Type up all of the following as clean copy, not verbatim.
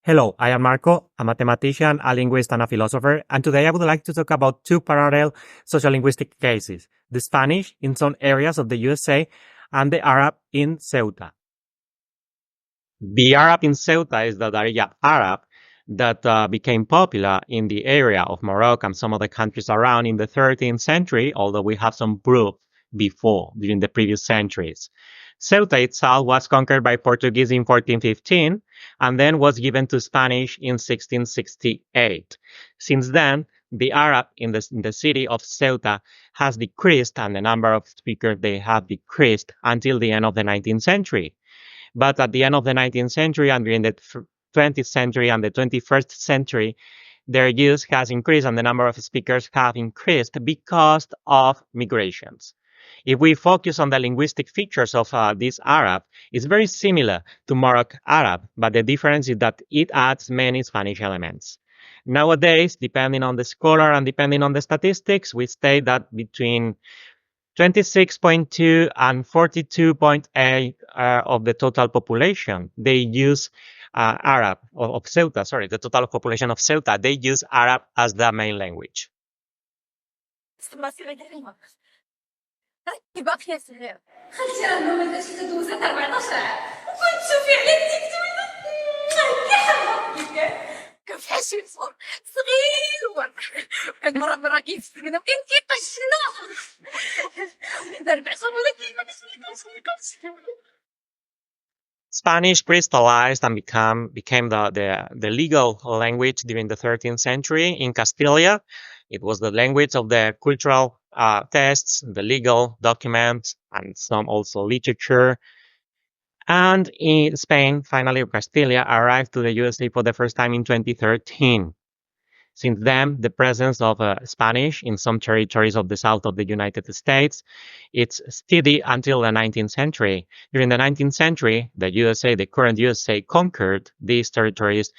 Hello, I am Marco, a mathematician, a linguist, and a philosopher, and today I would like to talk about two parallel sociolinguistic cases, the Spanish in some areas of the USA and the Arab in Ceuta. The Arab in Ceuta is the Darija Arab that became popular in the area of Morocco and some other countries around in the 13th century, although we have some proof before, during the previous centuries. Ceuta itself was conquered by Portuguese in 1415 and then was given to Spanish in 1668. Since then, the Arab in the city of Ceuta has decreased, and the number of speakers they have decreased until the end of the 19th century. But at the end of the 19th century and during the 20th century and the 21st century, their use has increased and the number of speakers have increased because of migrations. If we focus on the linguistic features of this Arab, it's very similar to Moroccan Arab, but the difference is that it adds many Spanish elements. Nowadays, depending on the scholar and depending on the statistics, we state that between 26.2 and 42.8 of the total population, they use Arab, of Ceuta, sorry, the total population of Ceuta, they use Arab as the main language. Spanish crystallized and became the legal language during the 13th century in Castilla. It was the language of the cultural texts, the legal documents, and some also literature. And in Spain, finally, Castilla arrived to the USA for the first time in 2013. Since then, the presence of Spanish in some territories of the south of the United States, it's steady until the 19th century. During the 19th century, the current USA, conquered these territories,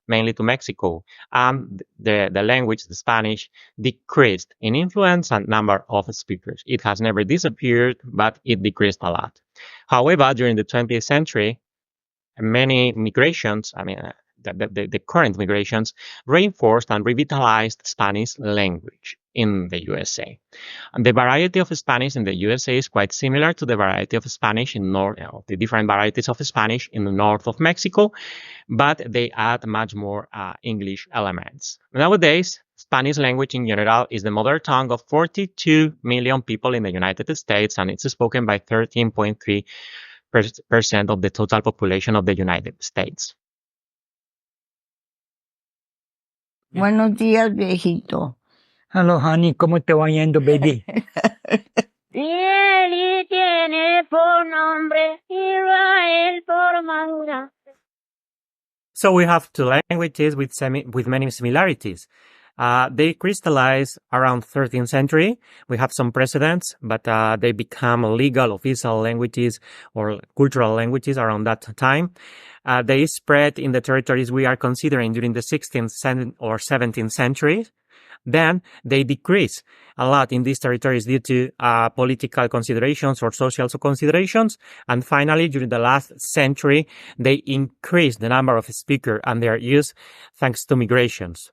mainly to Mexico, and the language, the Spanish, decreased in influence and number of speakers. It has never disappeared, but it decreased a lot. However, during the 20th century, many migrations, the current migrations, reinforced and revitalized Spanish language in the USA. And the variety of Spanish in the USA is quite similar to the variety of Spanish the different varieties of Spanish in the north of Mexico, but they add much more English elements. Nowadays, Spanish language in general is the mother tongue of 42 million people in the United States, and it's spoken by 13.3% of the total population of the United States. Buenos días, viejito. Hello, honey. ¿Cómo te va yendo, baby? Y tiene por nombre Israel por manga. So we have two languages with many similarities. They crystallize around 13th century. We have some precedents, but they become legal official languages or cultural languages around that time. They spread in the territories we are considering during the 16th or 17th century. Then they decrease a lot in these territories due to political considerations or social considerations. And finally, during the last century, they increase the number of speakers and their use thanks to migrations.